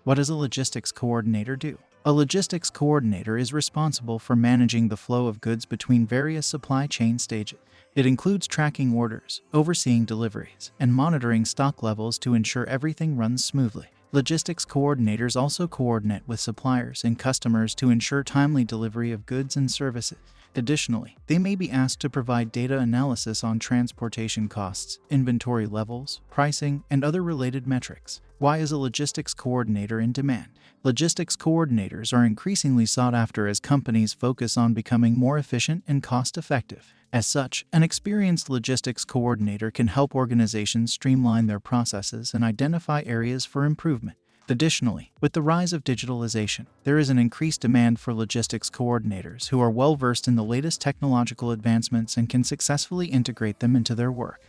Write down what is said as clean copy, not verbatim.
What does a logistics coordinator do? A logistics coordinator is responsible for managing the flow of goods between various supply chain stages. It includes tracking orders, overseeing deliveries, and monitoring stock levels to ensure everything runs smoothly. Logistics coordinators also coordinate with suppliers and customers to ensure timely delivery of goods and services. Additionally, they may be asked to provide data analysis on transportation costs, inventory levels, pricing, and other related metrics. Why is a logistics coordinator in demand? Logistics coordinators are increasingly sought after as companies focus on becoming more efficient and cost-effective. As such, an experienced logistics coordinator can help organizations streamline their processes and identify areas for improvement. Additionally, with the rise of digitalization, there is an increased demand for logistics coordinators who are well-versed in the latest technological advancements and can successfully integrate them into their work.